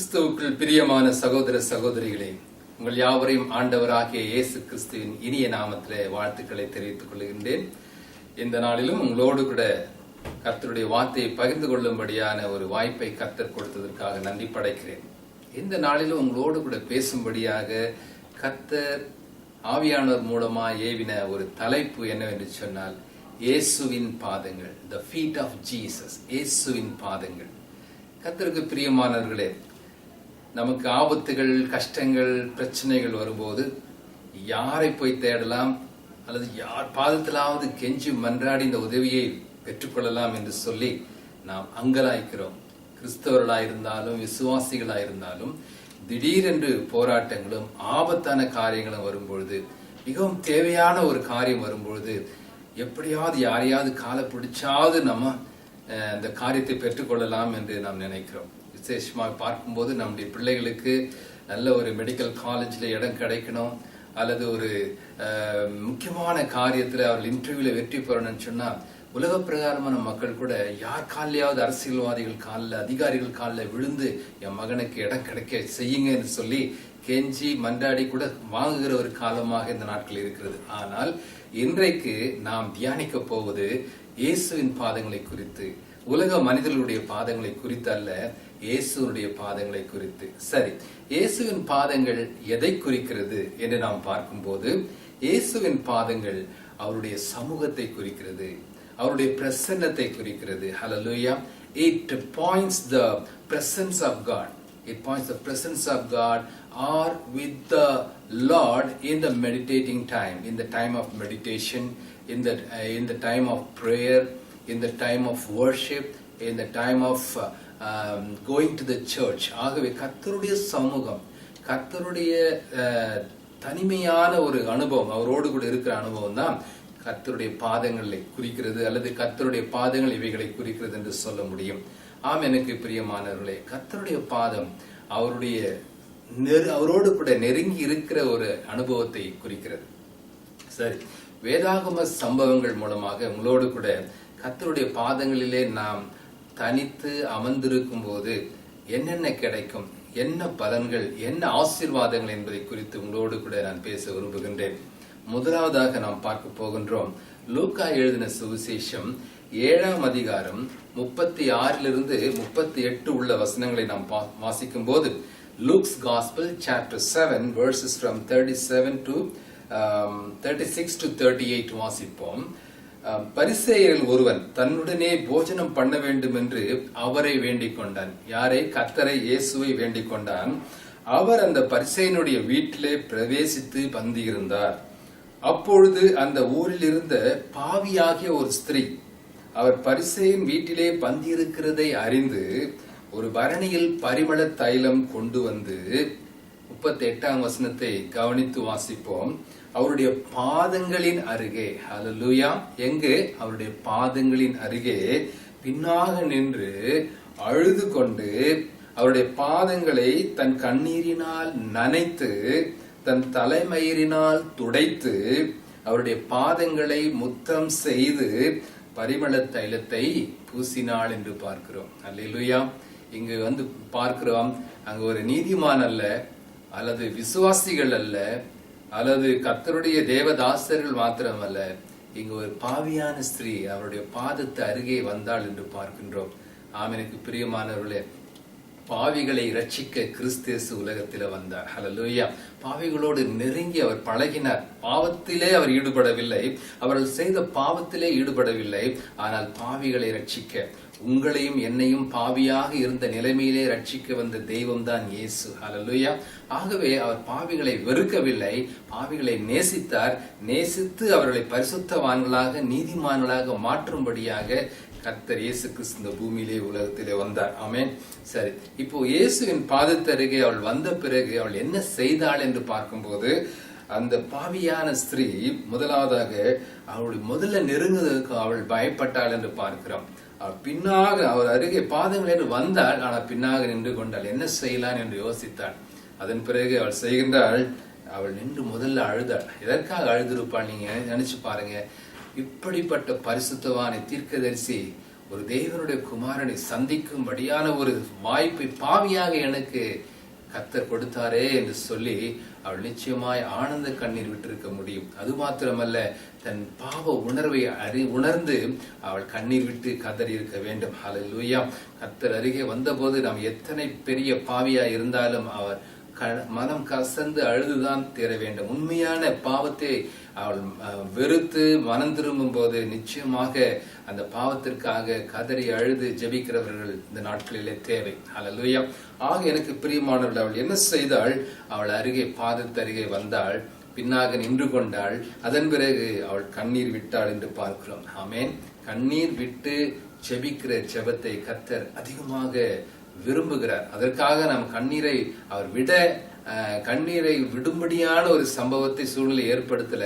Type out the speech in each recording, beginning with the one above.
கிறிஸ்துவுக்குள் பிரியமான சகோதர சகோதரிகளே, உங்கள் யாவரையும் ஆண்டவராகிய இயேசு கிறிஸ்துவின் இனிய நாமத்திலே வாழ்த்துக்களை தெரிவித்துக் கொள்கின்றேன். இந்த நாளிலும் உங்களோடு கூட கர்த்தருடைய வார்த்தையை பகிர்ந்து கொள்ளும்படியான ஒரு வாய்ப்பை கர்த்தர் கொடுத்ததற்காக நன்றி படைக்கிறேன். இந்த நாளிலும் உங்களோடு கூட பேசும்படியாக கர்த்தர் ஆவியானவர் மூலமா ஏவின ஒரு தலைப்பு என்னவென்று சொன்னால், இயேசுவின் பாதங்கள், the feet of Jesus. இயேசுவின் பாதங்கள். கர்த்தருக்கு பிரியமானவர்களே, நமக்கு ஆபத்துகள், கஷ்டங்கள், பிரச்சனைகள் வரும்போது யாரை போய் தேடலாம் அல்லது யார் பாதத்திலாவது கெஞ்சி மன்றாடி இந்த உதவியை பெற்றுக்கொள்ளலாம் என்று சொல்லி நாம் அங்கலாய்க்கிறோம். கிறிஸ்தவர்களாயிருந்தாலும் விசுவாசிகளாயிருந்தாலும் திடீரென்று போராட்டங்களும் ஆபத்தான காரியங்களும் வரும்பொழுது, மிகவும் தேவையான ஒரு காரியம் வரும்பொழுது எப்படியாவது யாரையாவது காலை பிடிச்சாவது நம்ம அந்த காரியத்தை பெற்றுக்கொள்ளலாம் என்று நாம் நினைக்கிறோம். விசேஷமாக பார்க்கும்போது நம்முடைய பிள்ளைகளுக்கு நல்ல ஒரு மெடிக்கல் காலேஜ்ல இடம் கிடைக்கணும் அல்லது ஒரு முக்கியமான காரியத்துல அவர்கள் இன்டர்வியூல வெற்றி பெறணும்னு சொன்னா, உலக பிரகாரமான மக்கள் கூட யார் காலையாவது அரசியல்வாதிகள் காலில், அதிகாரிகள் காலில் விழுந்து என் மகனுக்கு இடம் கிடைக்க செய்யுங்கன்னு சொல்லி கெஞ்சி மன்றாடி கூட வாங்குகிற ஒரு காலமாக இந்த நாட்கள் இருக்கிறது. ஆனால் இன்றைக்கு நாம் தியானிக்க போவது இயேசுவின் பாதங்களை குறித்து, உலக மனிதர்களுடைய பாதங்களை குறித்து அல்ல, இயேசுடைய பாதங்களை குறித்து. சரி, இயேசுவின் பாதங்கள் எதை குறிக்கிறது என்று நாம் பார்க்கும்போது, இயேசுவின் பாதங்கள் அவருடைய சமூகத்தை குறிக்கிறது, அவருடைய பிரசன்னத்தை குறிக்கிறது. ஹல்லேலூயா. It points the presence of God. It points the presence of God or with the Lord in the meditating time, in the time of meditation, in the time of prayer, in the time of worship, in the time of going to the church. ஆகவே கர்த்தருடைய சமூகம், கர்த்தருடைய தனிமையான ஒரு அனுபவம், அவரோடு கூட இருக்கிற அனுபவம் தான் கர்த்தருடைய பாதங்களை குறிக்கிறது அல்லது கர்த்தருடைய பாதங்கள் இவைகளை குறிக்கிறது என்று சொல்ல முடியும். ஆம், எனக்கு பிரியமானவர்களே, கர்த்தருடைய பாதம் அவரோடு கூட நெருங்கி இருக்கிற ஒரு அனுபவத்தை குறிக்கிறது. சரி, வேதாகம சம்பவங்கள் மூலமாக உங்களோடு கூட கர்த்தருடைய பாதங்களிலே நாம் தனித்து அமர்ந்திருக்கும் போது என்னென்ன கிடைக்கும், என்ன பலன்கள், என்ன ஆசீர்வாதங்கள் என்பதை குறித்து உங்களோடு கூட நான் பேச விரும்புகின்றேன். முதலாவதாக நாம் பார்க்க போகின்றோம் லூக்கா எழுதின சுவிசேஷம் 7ஆம் அதிகாரம் 36 38 உள்ள வசனங்களை நாம் வாசிக்கும் போது, Luke's Gospel chapter 7 verses from 36 to 38 வாசிப்போம். பரிசேயரில் ஒருவன் தன்னுடனே போஜனம் பண்ண வேண்டும் என்று அவரை வேண்டிக் கொண்டான். யாரை? கர்த்தரை இயேசுவை வேண்டிக் கொண்டான். அவர் அந்த பரிசேயனுடைய வீட்டிலே பிரவேசித்து பந்தியிருந்தார். அப்பொழுது அந்த ஊரில் இருந்த பாவியாகிய ஒரு ஸ்திரீ அவர் பரிசேயன் வீட்டிலே பந்தியிருக்கிறதை அறிந்து ஒரு பரணியில் பரிமள தைலம் கொண்டு வந்து, 38ஆம் வசனத்தை கவனித்து வாசிப்போம். அவருடைய பாதங்களின் அருகே, ஹல்லேலூயா, எங்கே? அவருடைய பாதங்களின் அருகே பின்னாக நின்று அழுது கொண்டு அவருடைய பாதங்களை தன் கண்ணீரினால் நனைத்து தன் தலைமயிரினால் துடைத்து அவருடைய பாதங்களை முத்தம் செய்து பரிமள தைலத்தை பூசினாள் என்று பார்க்கிறோம். அல்லேலூயா. இங்கு வந்து பார்க்கிறோம், அங்கு ஒரு நீதிமான் அல்ல, அல்லது விசுவாசிகள் அல்ல, அல்லது கர்த்தருடைய தேவதாசர்கள் மாத்திரமல்ல, இங்கு ஒரு பாவியான ஸ்திரீ அவருடைய பாதத்து அருகே வந்தாள் என்று பார்க்கின்றோம். ஆமெனுக்கு பிரியமானவர்களே, பாவிகளை ரட்சிக்க கிறிஸ்து உலகத்தில வந்தார். ஹல்லேலூயா. பாவிகளோடு நெருங்கி அவர் பழகினார். பாவத்திலே அவர் ஈடுபடவில்லை, அவர்கள் செய்த பாவத்திலே ஈடுபடவில்லை. ஆனால் பாவிகளை ரட்சிக்க, உங்களையும் என்னையும் பாவியாக இருந்த நிலைமையிலே ரட்சிக்க வந்த தெய்வம் தான் இயேசு. ஹல்லேலூயா. ஆகவே அவர் பாவிகளை வெறுக்கவில்லை, பாவிகளை நேசித்தார். நேசித்து அவர்களை பரிசுத்தவான்களாக, நீதிமான்களாக மாற்றும்படியாக கர்த்தர் இயேசு கிறிஸ்து இந்த பூமியிலே உலகத்திலே வந்தார். ஆமென். சரி, இப்போ இயேசுவின் பாதத்தருகே அவள் வந்த பிறகு அவள் என்ன செய்தாள் என்று பார்க்கும்போது, அந்த பாவியான ஸ்திரீ முதலாவதாக அவளுடைய முதல்ல நெருங்குவதற்கு அவள் பயப்பட்டாள் என்று பார்க்கிறோம். அவள் பின்னாக அவர் அருகே பாதங்கள் என்று வந்தாள், ஆனால் பின்னாக நின்று கொண்டாள். என்ன செய்யலாம் என்று யோசித்தாள். அதன் பிறகு அவள் செய்கின்றாள், அவள் நின்று முதல்ல அழுதாள். எதற்காக அழுதிருப்பாள்? நீங்க நினைச்சு பாருங்க. இப்படிப்பட்ட பரிசுத்தவானை, தீர்க்கதரிசி, ஒரு தேவனுடைய குமாரனை சந்திக்கும்படியான ஒரு வாய்ப்பை பாவியாக எனக்கு கர்த்தர் கொடுத்தாரே என்று சொல்லி அவள் நிச்சயமாய் ஆனந்த கண்ணீர் விட்டிருக்க முடியும். அது மாத்திரமல்ல, தன் பாவ உணர்வை உணர்ந்து அவள் கண்ணீர் விட்டு கதறி இருக்க வேண்டும். ஹல்லேலூயா. கர்த்தர் அருகே வந்தபோது நாம் எத்தனை பெரிய பாவியா இருந்தாலும் அவர் மனம் கசந்து அழுதுதான் தீர வேண்டும். உண்மையான பாவத்தை அவள் வெறுத்து மனம் திரும்பும் போது நிச்சயமாக அந்த பாவத்திற்காக கதறி அழுது ஜெபிக்கிறவர்கள் இந்த நாட்களிலே தேவை. ஹல்லேலூயா. ஆக எனக்கு பிரியமானவர்கள், அவள் என்ன செய்தாள்? அவள் அருகே பாதத்தருகே வந்தாள், பின்னாக நின்று கொண்டாள். அதன் பிறகு அவள் கண்ணீர் விட்டாள் என்று பார்க்கிறோம். ஆமேன். கண்ணீர் விட்டு ஜெபிக்கிற ஜெபத்தை கர்த்தர் அதிகமாக விரும்புகிறார். அதற்காக நாம் கண்ணீரை கண்ணீரை விடும்படியான ஒரு சம்பவத்தை சூழ்நிலை ஏற்படுத்தல.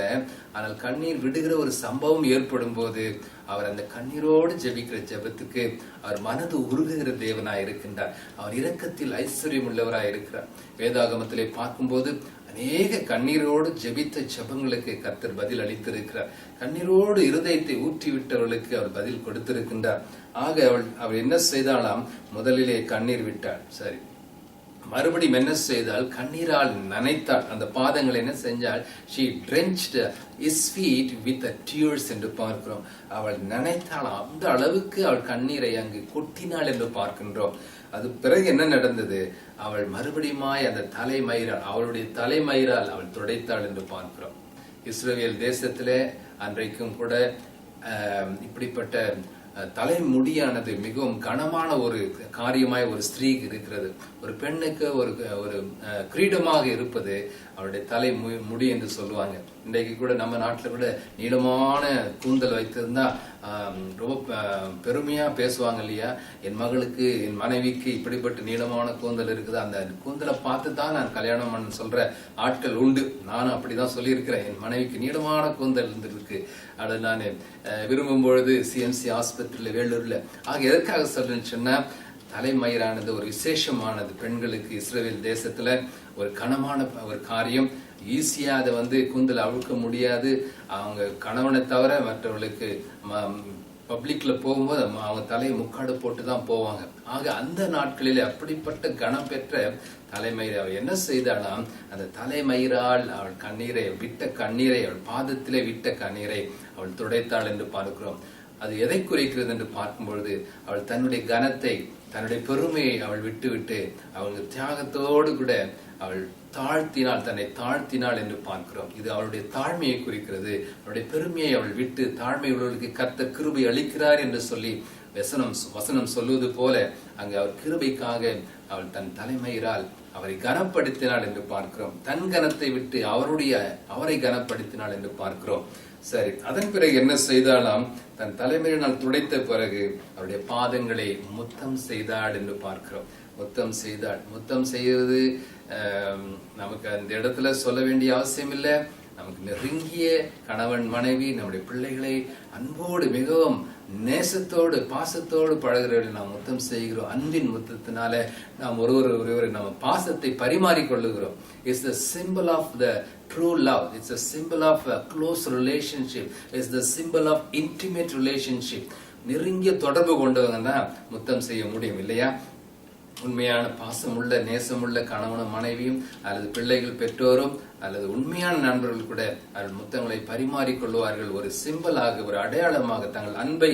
ஆனால் கண்ணீர் விடுகிற ஒரு சம்பவம் ஏற்படும் போது அவர் அந்த கண்ணீரோடு ஜெபிக்கிற ஜெபத்துக்கு அவர் மனது உருகுகிற தேவனாய் இருக்கின்றார். அவர் இரக்கத்தில் ஐஸ்வர்யம் உள்ளவராய் இருக்கிறார். வேதாகமத்திலே பார்க்கும்போது அநேக கண்ணீரோடு ஜெபித்த ஜெபங்களுக்கு கர்த்தர் பதில் அளித்திருக்கிறார். கண்ணீரோடு இருதயத்தை ஊற்றி விட்டவர்களுக்கு அவர் பதில் கொடுத்திருக்கின்றார். ஆக அவள் என்ன செய்தாலாம்? முதலிலே கண்ணீர் விட்டாள். சரி, மறுபடியும் என்ன செய்தால்? கண்ணீரால் நனைத்தாள். அந்த பாதங்களை என்ன செஞ்சால்? she drenched his feet with the tears என்று பார்க்கிறோம். அவள் நனைத்தாள். அந்த அளவுக்கு அவள் கண்ணீரை அங்கு கொட்டினாள் என்று பார்க்கின்றோம். அது பிறகு என்ன நடந்தது? அவள் மறுபடியுமாய் அந்த தலைமயிரால், அவளுடைய தலைமயிரால் அவள் துடைத்தாள் என்று பார்க்கிறோம். இஸ்ரவேல் தேசத்திலே அன்றைக்கும் கூட இப்படிப்பட்ட தலைமுடியானது மிகவும் கனமான ஒரு காரியமாய் ஒரு ஸ்திரீக்கு இருக்கிறது. ஒரு பெண்ணுக்கு ஒரு கிரீடமாக இருப்பது அவருடைய தலை முடி என்று சொல்லுவாங்க. இன்றைக்கு கூட நம்ம நாட்டில் கூட நீளமான கூந்தல் வைத்திருந்தா ரொம்ப பெருமையா பேசுவாங்க இல்லையா? என் மகளுக்கு, என் மனைவிக்கு இப்படிப்பட்ட நீளமான கூந்தல் இருக்குது, அந்த கூந்தலை பார்த்து தான் நான் கல்யாணம் பண்ண சொல்ற ஆட்கள் உண்டு. நானும் அப்படிதான் சொல்லியிருக்கிறேன். என் மனைவிக்கு நீளமான கூந்தல் இருந்திருக்கு. அதை நான் விரும்பும் பொழுது சிஎம்சி ஆஸ்பத்திரியில வேலூர்ல. ஆக எதற்காக சொல்றேன்னு சொன்னா, தலைமயிரானது ஒரு விசேஷமானது. பெண்களுக்கு இஸ்ரவேல் தேசத்துல ஒரு கனமான ஒரு காரியம். ஈஸியா அதை கூந்தல் அழுக்க முடியாது. அவங்க கணவனை தவிர மற்றவர்களுக்கு பப்ளிக்ல போகும்போது அவங்க தலையை முக்காடு போட்டுதான் போவாங்க. ஆக அந்த நாட்களிலே அப்படிப்பட்ட கனம் பெற்ற தலைமயிரை அவள் என்ன செய்தாலாம்? அந்த தலைமயிரால் அவள் கண்ணீரை அவள் பாதத்திலே விட்ட கண்ணீரை அவள் துடைத்தாள் என்று பார்க்கிறோம். அது எதை குறிக்கிறது என்று பார்க்கும் பொழுது, அவள் தன்னுடைய கனத்தை, தன்னுடைய பெருமையை அவள் விட்டு அவளுக்கு தியாகத்தோடு கூட அவள் தன்னை தாழ்த்தினாள் என்று பார்க்கிறோம். இது அவளுடைய தாழ்மையை குறிக்கிறது. அவளுடைய பெருமையை அவள் விட்டு தாழ்மை உள்ளவர்களுக்கு கர்த்தர் கிருபை அளிக்கிறார் என்று சொல்லி வசனம் சொல்லுவது போல அங்கு அவர் கிருபைக்காக அவள் தன் தலைமயிரால் அவரை கனப்படுத்தினாள் என்று பார்க்கிறோம். தன் கனத்தை விட்டு அவரை கனப்படுத்தினாள் என்று பார்க்கிறோம். சரி, அதன் பிறகு என்ன செய்தாலாம்? தன் தலைமையினால் துடைத்த பிறகு அவருடைய பாதங்களை முத்தம் செய்தாள் என்று பார்க்கிறோம். முத்தம் செய்வது நமக்கு அந்த இடத்துல சொல்ல வேண்டிய அவசியம் இல்லை. நமக்கு நெருங்கிய கணவன் மனைவி, நம்முடைய பிள்ளைகளை அன்போடு மிகவும் நேசத்தோடு பாசத்தோடு பழகிறவர்களை நாம் முத்தம் செய்கிறோம். அன்பின் முத்தத்தினால நாம் ஒருவர் நம்ம பாசத்தை பரிமாறிக்கொள்ளுகிறோம். It's the symbol of the true love. It's a symbol of a close relationship. It's the symbol of intimate relationship. நெருங்கிய தொடர்பு கொண்டவங்கன்னா முத்தம் செய்ய முடியும் இல்லையா? உண்மையான பாசமுள்ள நேசமுள்ள கணவனும் மனைவியும் அல்லது பிள்ளைகள் பெற்றோரும் அல்லது உண்மையான நண்பர்கள் கூட அவர்கள் முத்தங்களை பரிமாறிக்கொள்வார்கள். ஒரு சிம்பலாக, ஒரு அடையாளமாக தங்கள் அன்பை,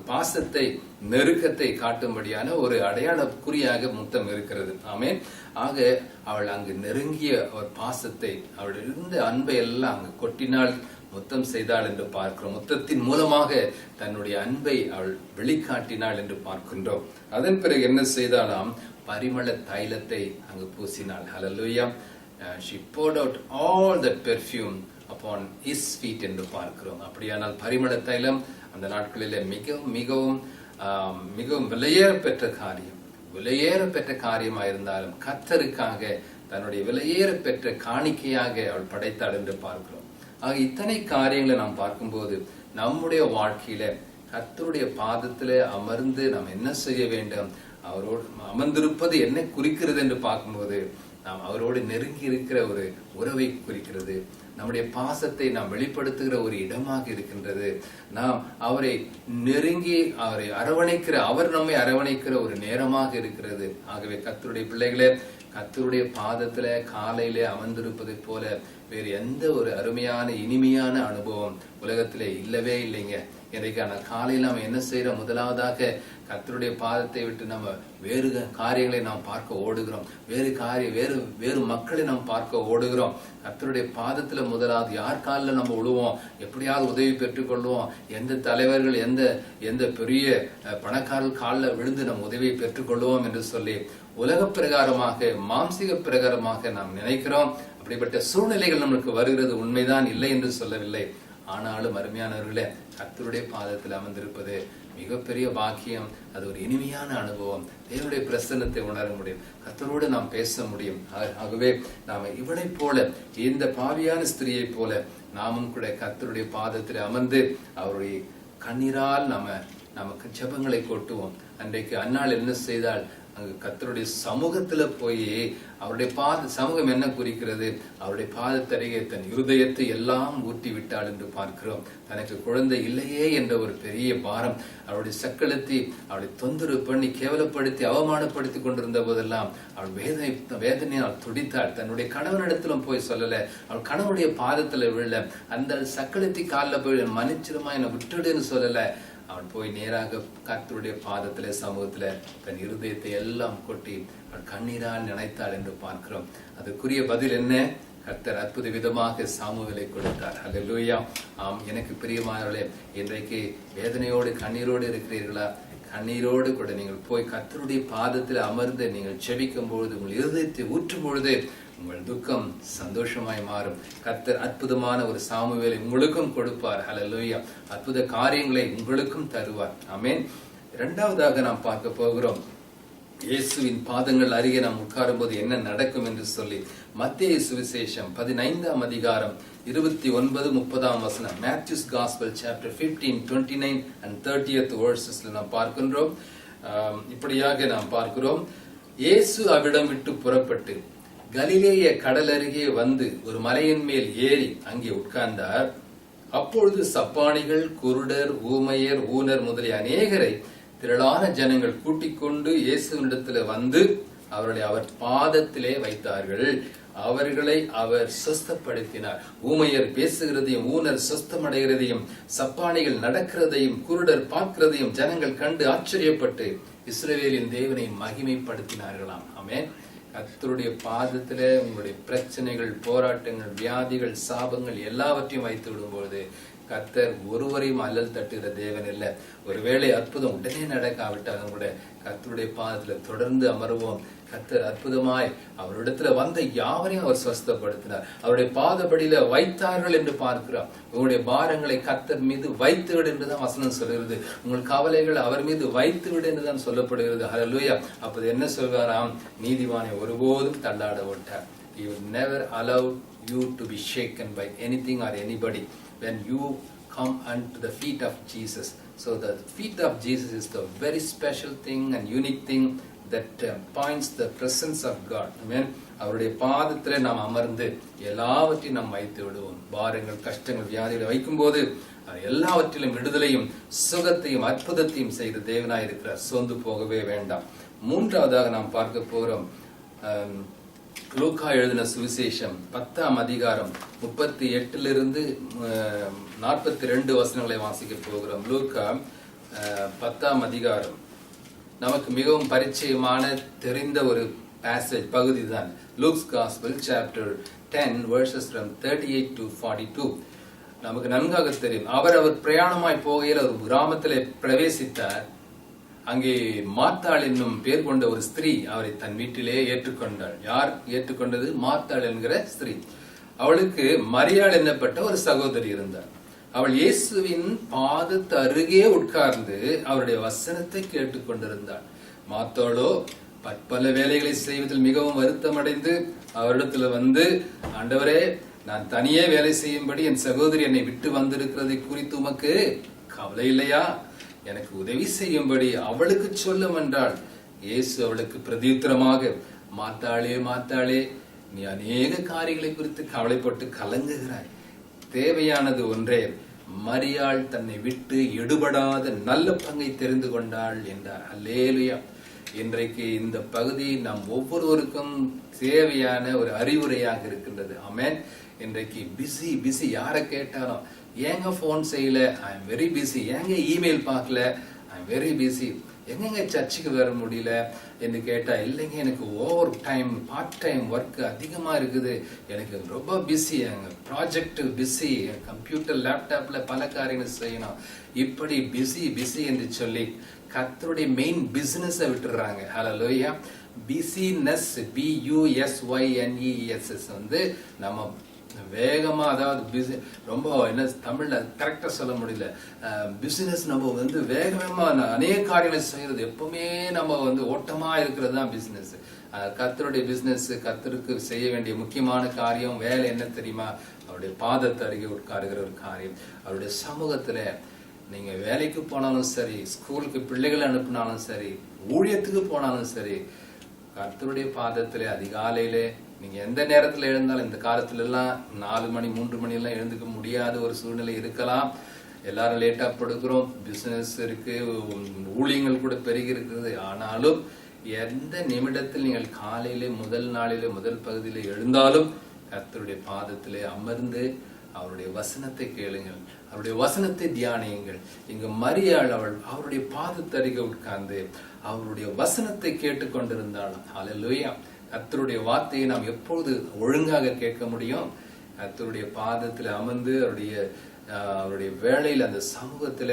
பாசத்தை, நெருக்கத்தை காட்டும்படியான ஒரு அடையாள குறியாக முத்தம் இருக்கிறது. ஆமென். ஆக அவள் அங்கு நெருங்கிய ஒரு பாசத்தை, அவள் இருந்த அன்பை எல்லாம் அங்கு கொட்டினாள், முத்தம் செய்தாள் என்று பார்க்கிறோம். முத்தத்தின் மூலமாக தன்னுடைய அன்பை அவள் வெளிக்காட்டினாள் என்று பார்க்கின்றோம். அதன் பிறகு என்ன செய்தாலாம்? பரிமள தைலத்தை அங்கு பூசினாள். ஹல்லேலூயா. She poured out all that perfume upon his feet என்று பார்க்கிறோம். அப்படியானால் பரிமள தைலம் அந்த நாட்களிலே மிகவும் மிகவும் மிகவும் விலையேற பெற்ற காரியமாயிருந்தாலும் கர்த்தருக்காக தன்னுடைய விலையேற பெற்ற காணிக்கையாக அவள் படைத்தாள் என்று பார்க்கிறோம். ஆக இத்தனை காரியங்களை நாம் பார்க்கும்போது நம்முடைய வாழ்க்கையில கர்த்தருடைய பாதத்திலே அமர்ந்து நாம் என்ன செய்ய வேண்டும், அவரோடு அமர்ந்திருப்பது என்ன குறிக்கிறது என்று பார்க்கும்போது நாம் அவரோடு நெருங்கி இருக்கிற ஒரு உறவை குறிக்கிறது. நம்முடைய பாசத்தை நாம் வெளிப்படுத்துகிற ஒரு இடமாக இருக்கின்றது. நாம் அவரை நெருங்கி அவரை அரவணைக்கிற, அவர் நம்மை அரவணைக்கிற ஒரு நேரமாக இருக்கிறது. ஆகவே கர்த்தருடைய பிள்ளைகளே, கர்த்தருடைய பாதத்துல காலையிலே அமர்ந்திருப்பதை போல வேறு எந்த ஒரு அருமையான இனிமையான அனுபவம் உலகத்திலே இல்லவே இல்லைங்க. இன்றைக்கான காலையில் நாம் என்ன செய்யறோம்? முதலாவதாக கர்த்தருடைய பாதத்தை விட்டு நம்ம வேறு காரியங்களை நாம் பார்க்க ஓடுகிறோம். வேறு மக்களை நாம் பார்க்க ஓடுகிறோம். கர்த்தருடைய பாதத்துல முதலாவது யார் காலில் நம்ம விழுவோம்? எப்படியாவது உதவி பெற்றுக்கொள்வோம். எந்த தலைவர்கள், எந்த பெரிய பணக்காரர்கள் காலில் விழுந்து நம்ம உதவியை பெற்றுக்கொள்வோம் என்று சொல்லி உலக பிரகாரமாக, மாம்சிக பிரகாரமாக நாம் நினைக்கிறோம். அப்படிப்பட்ட சூழ்நிலைகள் நம்மளுக்கு வருகிறது, உண்மைதான், இல்லை என்று சொல்லவில்லை. ஆனாலும் அருமையானவர்களே, கர்த்தருடைய பாதத்தில் அமர்ந்திருப்பது மிகப்பெரிய பாக்கியம். அது ஒரு இனிமையான அனுபவம். தேவனுடைய பிரசன்னத்தை உணர முடியும், கர்த்தரோடு நாம் பேச முடியும். ஆகவே நாம இவளை போல, இந்த பாவியான ஸ்திரியை போல நாமும் கூட கர்த்தருடைய பாதத்தில் அமர்ந்து அவருடைய கண்ணீரால் நமக்கு ஜெபங்களை கொட்டுவோம். அன்றைக்கு அன்னாள் என்ன செய்தால்? அங்கு கர்த்தருடைய சமூகத்துல போய் அவருடைய சமூகம் என்ன குறிக்கிறது? அவருடைய பாதத்தருகே தன் இருதயத்தை எல்லாம் ஊட்டி விட்டாள் என்று பார்க்கிறோம். தனக்கு குழந்தை இல்லையே என்ற ஒரு பெரிய பாரம் அவருடைய சக்களத்தை அவளை தொந்தரவு பண்ணி கேவலப்படுத்தி அவமானப்படுத்தி கொண்டிருந்த போதெல்லாம் அவள் வேதனையால் துடித்தாள். தன்னுடைய கணவனிடத்திலும் போய் சொல்லல, அவள் கணவனுடைய பாதத்துல விழல, அந்த சக்களத்தை காலில் போய் மன்னிச்சிருமா, என்னை விட்டுடுன்னு சொல்லல. அவன் போய் நேராக கர்த்தருடைய பாதத்திலே சமூகத்துல தன் இருதயத்தை எல்லாம் கொட்டி அவள் கண்ணீரால் நினைத்தாள் என்று பார்க்கிறோம். அதுக்குரிய பதில் என்ன? கர்த்தர் அற்புத விதமாக சாமுவேலை கொடுத்தார். அல்லேலூயா. ஆம், எனக்கு பிரியமானவர்களே, இன்றைக்கு வேதனையோடு கண்ணீரோடு இருக்கிறீர்களா? கண்ணீரோடு கூட நீங்கள் போய் கர்த்தருடைய பாதத்தில் அமர்ந்து நீங்கள் ஜெபிக்கும் பொழுது, உங்கள் இருதயத்தை ஊற்றும் பொழுது உங்கள் துக்கம் சந்தோஷமாய் மாறும். கர்த்தர் அற்புதமான ஒரு சாமுவேலை உங்களுக்கும் கொடுப்பார். ஹல்லேலூயா. அற்புத காரியங்களை உங்களுக்கும் தருவார். ஆமென். இரண்டாவதாக நாம் பார்க்க போகிறோம், இயேசுவின் பாதங்கள் அருகே நாம் உட்காரும் போது என்ன நடக்கும் என்று சொல்லி மத்தேயு சுவிசேஷம் 15ஆம் அதிகாரம் 29-30 வசனம், Matthews gospel chapter 15, 29 and 30th verses நாம் பார்க்கின்றோம். இப்படியாக நாம் பார்க்கிறோம். இயேசு அவ்விடம் விட்டு புறப்பட்டு கலிலேய கடல் அருகே வந்து ஒரு மலையின் மேல் ஏறி அங்கே உட்கார்ந்தார். அப்பொழுது சப்பானிகள், குருடர், ஊமையர், ஊனர் முதலிய அநேகரை திரளான ஜனங்கள் கூட்டிக் கொண்டு இயேசுவினிடத்தில் வந்து அவர்களை அவர் பாதத்திலே வைத்தார்கள். அவர்களை அவர் சொஸ்தப்படுத்தினார். ஊமையர் பேசுகிறதையும், ஊனர் சொஸ்தமடைகிறதையும், சப்பானிகள் நடக்கிறதையும், குருடர் பார்க்கிறதையும் ஜனங்கள் கண்டு ஆச்சரியப்பட்டு இஸ்ரவேலின் தேவனை மகிமைப்படுத்தினார்களாம். ஆமென். கர்த்தருடைய பாதத்திலே உங்களுடைய பிரச்சனைகள், போராட்டங்கள், வியாதிகள், சாபங்கள் எல்லாவற்றையும் வைத்து விடும்போது கர்த்தர் ஒருவரையும் அல்லல் தட்டுகிற தேவன் இல்லை. ஒருவேளை அற்புதம் உடனே நடக்காவிட்டாலும் கூட கர்த்தருடைய பாதத்துல தொடர்ந்து அமருவோம். கர்த்தர் அற்புதமாய் அவரிடத்துல வந்த யாவரையும் அவர் சுஸ்தப்படுத்தினார். அவருடைய பாதபடியில வைத்தார்கள் என்று பார்க்கிறோம். உங்களுடைய பாரங்களை கர்த்தர் மீது வைத்து விடு என்றுதான் வசனம் சொல்கிறது. உங்கள் கவலைகள் அவர் மீது வைத்து விடு என்றுதான் சொல்லப்படுகிறது. ஹல்லேலூயா. அப்போது என்ன சொல்வாராம்? நீதிமானை ஒருபோதும் தள்ளாட விட்டார். He would never allow you to be shaken by anything or anybody when you come unto the feet of Jesus. So the feet of Jesus is the very special thing and unique thing that points the presence of God. Amen. அவருடைய பாதத்திலே நாம் அமர்ந்து எல்லாவற்றையும் நாம் வைத்து விடுவோம். பாரங்கள், கஷ்டங்கள், வியாதிகளை வைக்கும் போது எல்லாவற்றிலும் விடுதலையும் சுகத்தையும் அற்புதத்தையும் செய்த தேவனாய் இருக்கிறார். சோர்ந்து போகவே வேண்டாம். மூன்றாவதாக நாம் பார்க்க போறோம், லூக்கா எழுதின சுவிசேஷம் 10ஆம் அதிகாரம் 38 42 வசனங்களை வாசிக்க போகிறோம். லூக்கா 10ஆம் அதிகாரம் நமக்கு மிகவும் பரிச்சயமான தெரிந்த ஒரு பேசேஜ் பகுதி தான். Luke's gospel chapter 10 verses from 38 to 42 நமக்கு நன்காக தெரியும். அவர் பிரயாணமாய் போகையில் ஒரு கிராமத்திலே பிரவேசித்தார். அங்கே மார்த்தாள் என்னும் பேர் கொண்ட ஒரு ஸ்திரீ அவரை தன் வீட்டிலே ஏற்றுக்கொண்டாள். யார் ஏற்றுக்கொண்டது? மார்த்தாள் என்கிற ஸ்திரீ. அவளுக்கு மரியாள் என்னப்பட்ட ஒரு சகோதரி இருந்தார். அவள் இயேசுவின் பாதத்து அருகே உட்கார்ந்து அவருடைய வசனத்தை கேட்டுக்கொண்டிருந்தாள். மார்த்தாளோ பற்பல வேலைகளை செய்வதில் மிகவும் வருத்தம் அடைந்து அவரிடத்துல வந்து, ஆண்டவரே, நான் தனியே வேலை செய்யும்படி என் சகோதரி என்னை விட்டு வந்திருக்கிறதை குறித்து உமக்கு கவலை இல்லையா? எனக்கு உதவி செய்யும்படி அவளுக்கு சொல்லும் என்றாள். இயேசு அவளுக்கு பிரதியுத்தரமாக, மார்த்தாளே, மார்த்தாளே, நீ அநேக காரியங்களை குறித்து கவலைப்பட்டு கலங்குகிறாய். தேவையானது ஒன்றே, மரியாள் தன்னை விட்டு எடுபடாத நல்ல பங்கை தெரிந்து கொண்டாள் என்றார். அல்லேலூயா. இன்றைக்கு இந்த பகுதி நாம் ஒவ்வொருவருக்கும் தேவையான ஒரு அறிவுரையாக இருக்கின்றது. ஆமென். இன்றைக்கு பிஸி யாரை கேட்டாலும், ஏங்க போன் செய்யல, ஐ எம் வெரி பிஸி, ஏங்க இமெயில் பார்க்கல, ஐ எம் வெரி பிஸி, எங்கெங்க சர்ச்சுக்கு வர முடியல என்று கேட்டா, இல்லைங்க எனக்கு over time part time work அதிகமா இருக்குது, எனக்கு ரொம்ப பிஸி, எங்க ப்ராஜெக்ட் பிஸி, கம்ப்யூட்டர் லேப்டாப்ல பல காரியங்கள் செய்யணும், இப்படி பிஸி என்று சொல்லி கர்த்தருடைய மெயின் பிசினஸ் விட்டுறாங்க. ஹல்லேலூயா. பிஸினஸ், BUSYNESS வந்து நம்ம வேகமா, அதாவது ரொம்ப என்ன தமிழ்ல கரெக்டா சொல்ல முடியல, பிசினஸ் நம்ம வந்து வேகமா அநேக காரியங்களை செய்யறது, எப்பவுமே நம்ம வந்து ஓட்டமா இருக்கிறது தான் பிசினஸ். கர்த்தருடைய பிசினஸ், கர்த்தருக்கு செய்ய வேண்டிய முக்கியமான காரியம் வேலை என்ன தெரியுமா? அவருடைய பாதத்தை அருகே உட்காருகிற ஒரு காரியம். அவருடைய சமூகத்துல நீங்க வேலைக்கு போனாலும் சரி, ஸ்கூலுக்கு பிள்ளைகளை அனுப்பினாலும் சரி, ஊழியத்துக்கு போனாலும் சரி, கர்த்தருடைய பாதத்திலே அதிகாலையிலே நீங்க எந்த நேரத்துல எழுந்தாலும், இந்த காலத்துல எல்லாம் 4 மணி 3 மணி எல்லாம் எழுந்துக்க முடியாத ஒரு சூழ்நிலை இருக்கலாம். எல்லாரும் லேட்டா படுக்கிறோம், பிசினஸ் இருக்கு, ஊழியங்கள் கூட பெருகி இருக்குது. ஆனாலும் எந்த நிமிடத்தில் நீங்கள் காலையிலே முதல் நாளிலே முதல் பகுதியிலே எழுந்தாலும் கர்த்தருடைய பாதத்திலே அமர்ந்து அவருடைய வசனத்தை கேளுங்கள், அவருடைய வசனத்தை தியானியுங்கள். இங்க மரியாள் அவருடைய பாதத்தருகே உட்கார்ந்து அவருடைய வசனத்தை கேட்டுக்கொண்டிருந்தாள். ஹல்லேலூயா. கர்த்தருடைய வார்த்தையை நாம் எப்பொழுது ஒழுங்காக கேட்க முடியும்? கர்த்தருடைய பாதத்துல அமர்ந்து அவருடைய வேளையில அந்த சமூகத்துல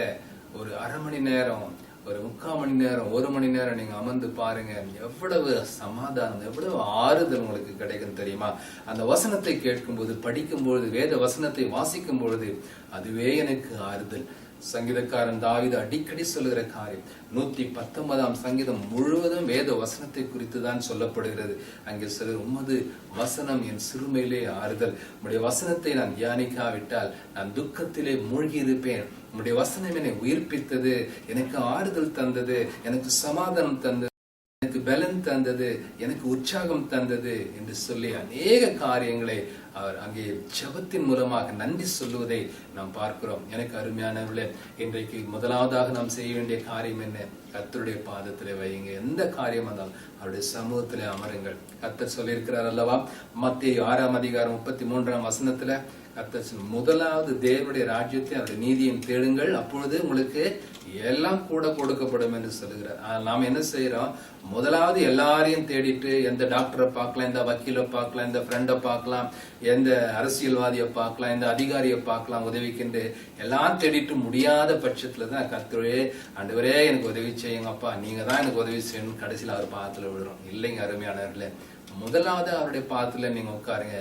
ஒரு அரை மணி நேரம், ஒரு 3/4 மணி நேரம், 1 மணி நேரம் நீங்க அமர்ந்து பாருங்க, எவ்வளவு சமாதானம், எவ்வளவு ஆறுதல் உங்களுக்கு கிடைக்கும் தெரியுமா? அந்த வசனத்தை கேட்கும்போது, படிக்கும்போது, வேத வசனத்தை வாசிக்கும் பொழுது அதுவே எனக்கு ஆறுதல். சங்கீதக்காரன் தாவீது அடிக்கடி சொல்லுகிற காரியம், 119ஆம் சங்கீதம் முழுவதும் வேத வசனத்தை குறித்து தான் சொல்லப்படுகிறது. அங்கே சொல்ல, உமது வசனம் என் சிறுமையிலே ஆறுதல், உம்முடைய வசனத்தை நான் தியானிக்காவிட்டால் நான் துக்கத்திலே மூழ்கி இருப்பேன். உம்முடைய வசனம் என்னை உயிர்ப்பித்தது, எனக்கு ஆறுதல் தந்தது, எனக்கு சமாதானம் தந்தது, எனக்கு பலன் தந்தது, எனக்கு உற்சாகம் தந்தது என்று சொல்லி அநேக காரியங்களை அவர் அங்கே ஜெபத்தின் மூலமாக நன்றி சொல்லுவதை நாம் பார்க்கிறோம். எனக்கு அருமையானவர்களே, இன்றைக்கு முதலாவதாக நாம் செய்ய வேண்டிய காரியம் என்ன? கர்த்தருடைய பாதத்திலே வையுங்க. எந்த காரியம் வந்தாலும் அவருடைய சமூகத்திலே அமருங்கள். கர்த்தர் சொல்லியிருக்கிறார் அல்லவா, மத்தேயு 6ஆம் அதிகாரம் 33ஆம் வசனத்துல கர்த்தர் முதலாவது தேவனுடைய ராஜ்யத்தை அவருடைய நீதியையும் தேடுங்கள், அப்பொழுது உங்களுக்கு எல்லாம் கூட கொடுக்கப்படும் என்று சொல்லுகிறார். நாம் என்ன செய்யறோம்? முதலாவது எல்லாரையும் தேடிட்டு, எந்த டாக்டரை பார்க்கலாம், எந்த வக்கீலை பார்க்கலாம், எந்த ஃப்ரெண்டை பார்க்கலாம், எந்த அரசியல்வாதியை பார்க்கலாம், எந்த அதிகாரியை பார்க்கலாம் உதவிக்கின்று எல்லாம் தேடிட்டு முடியாத பட்சத்துலதான் கர்த்தரே, ஆண்டவரே எனக்கு உதவி செய்யுங்கப்பா, நீங்க தான் எனக்கு உதவி செய்யணும், கடைசியில் அவர் பாதத்துல விடுறோம். இல்லைங்க அருமையானவர்களே, முதலாவது அவருடைய பாதத்துல நீங்க உட்காருங்க.